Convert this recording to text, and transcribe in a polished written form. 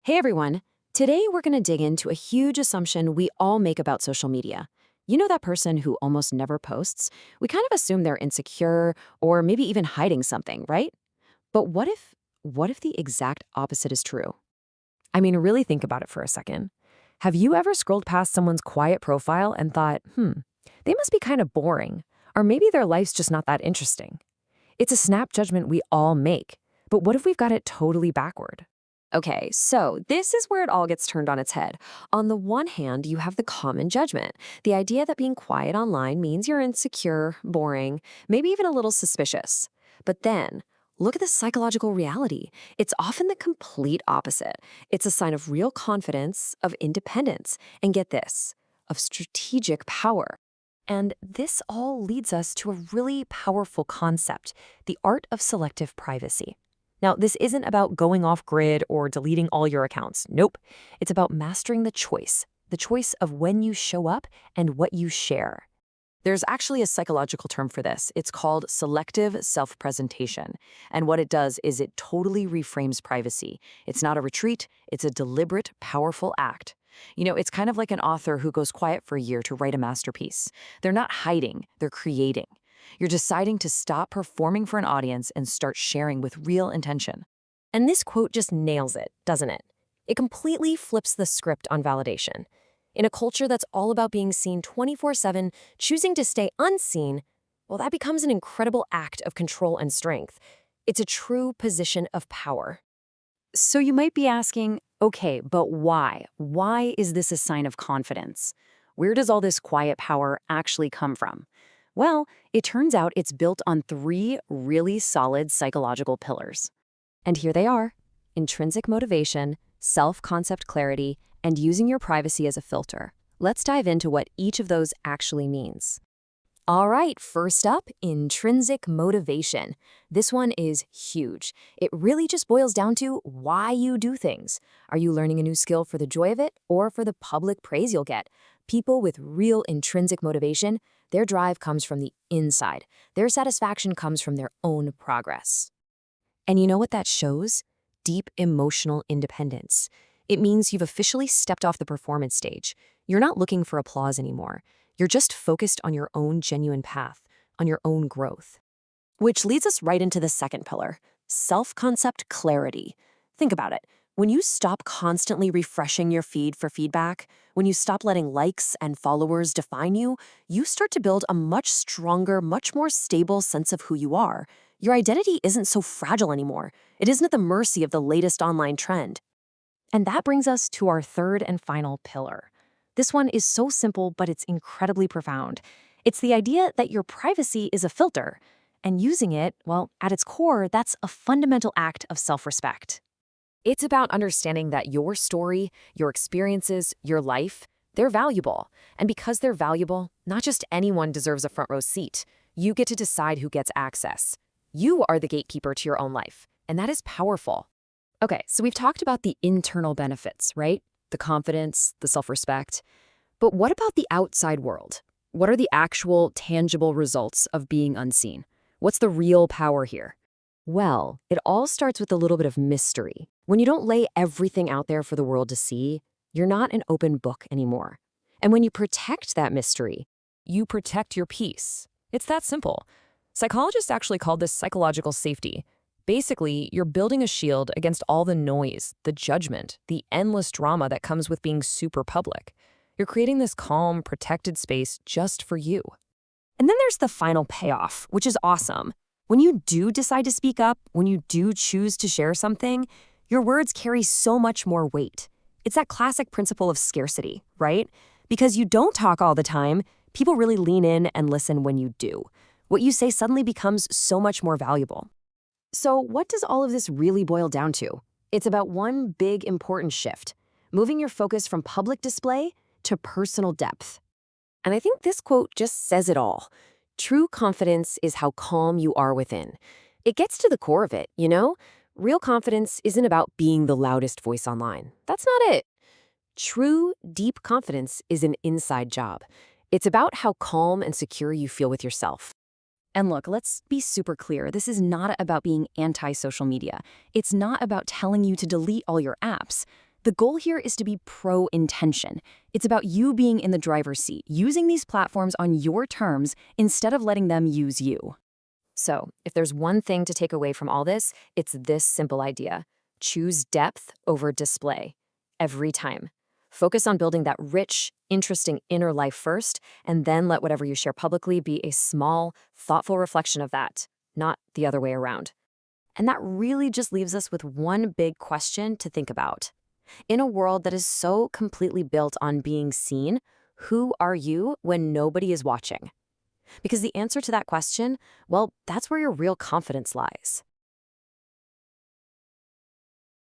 Hey everyone! Today we're going to dig into a huge assumption we all make about social media. You know that person who almost never posts? We kind of assume they're insecure or maybe even hiding something, right? But what if the exact opposite is true? I mean, really think about it for a second. Have you ever scrolled past someone's quiet profile and thought, they must be kind of boring, or maybe their life's just not that interesting? It's a snap judgment we all make. But what if we've got it totally backward? Okay, so this is where it all gets turned on its head. On the one hand, you have the common judgment, the idea that being quiet online means you're insecure, boring, maybe even a little suspicious. But then, look at the psychological reality. It's often the complete opposite. It's a sign of real confidence, of independence, and get this, of strategic power. And this all leads us to a really powerful concept, the art of selective privacy. Now, this isn't about going off grid or deleting all your accounts. Nope. It's about mastering the choice of when you show up and what you share. There's actually a psychological term for this. It's called selective self-presentation. And what it does is it totally reframes privacy. It's not a retreat, it's a deliberate, powerful act. It's kind of like an author who goes quiet for a year to write a masterpiece. They're not hiding, they're creating. You're deciding to stop performing for an audience and start sharing with real intention. And this quote just nails it, doesn't it? It completely flips the script on validation. In a culture that's all about being seen 24/7, choosing to stay unseen, well, that becomes an incredible act of control and strength. It's a true position of power. So you might be asking, okay, but why? Why is this a sign of confidence? Where does all this quiet power actually come from? Well, it turns out it's built on three really solid psychological pillars. And here they are: intrinsic motivation, self-concept clarity, and using your privacy as a filter. Let's dive into what each of those actually means. All right, first up, intrinsic motivation. This one is huge. It really just boils down to why you do things. Are you learning a new skill for the joy of it or for the public praise you'll get? People with real intrinsic motivation, their drive comes from the inside. Their satisfaction comes from their own progress. And you know what that shows? Deep emotional independence. It means you've officially stepped off the performance stage. You're not looking for applause anymore. You're just focused on your own genuine path, on your own growth. Which leads us right into the second pillar, self-concept clarity. Think about it. When you stop constantly refreshing your feed for feedback, when you stop letting likes and followers define you, you start to build a much stronger, much more stable sense of who you are. Your identity isn't so fragile anymore. It isn't at the mercy of the latest online trend. And that brings us to our third and final pillar. This one is so simple, but it's incredibly profound. It's the idea that your privacy is a filter, and using it, well, at its core, that's a fundamental act of self-respect. It's about understanding that your story, your experiences, your life, they're valuable. And because they're valuable, not just anyone deserves a front row seat. You get to decide who gets access. You are the gatekeeper to your own life, and that is powerful. Okay, so we've talked about the internal benefits, right? The confidence, the self-respect. But what about the outside world? What are the actual, tangible results of being unseen? What's the real power here? Well, it all starts with a little bit of mystery. When you don't lay everything out there for the world to see, you're not an open book anymore. And when you protect that mystery, you protect your peace. It's that simple. Psychologists actually call this psychological safety. Basically, you're building a shield against all the noise, the judgment, the endless drama that comes with being super public. You're creating this calm, protected space just for you. And then there's the final payoff, which is awesome. When you do decide to speak up, when you do choose to share something, your words carry so much more weight. It's that classic principle of scarcity, right? Because you don't talk all the time, people really lean in and listen when you do. What you say suddenly becomes so much more valuable. So what does all of this really boil down to? It's about one big important shift, moving your focus from public display to personal depth. And I think this quote just says it all. True confidence is how calm you are within. It gets to the core of it, you know? Real confidence isn't about being the loudest voice online. That's not it. True, deep confidence is an inside job. It's about how calm and secure you feel with yourself. And look, let's be super clear. This is not about being anti-social media. It's not about telling you to delete all your apps. The goal here is to be pro-intention. It's about you being in the driver's seat, using these platforms on your terms instead of letting them use you. So, if there's one thing to take away from all this, it's this simple idea. Choose depth over display. Every time. Focus on building that rich, interesting inner life first, and then let whatever you share publicly be a small, thoughtful reflection of that, not the other way around. And that really just leaves us with one big question to think about. In a world that is so completely built on being seen, who are you when nobody is watching? Because the answer to that question, well, that's where your real confidence lies.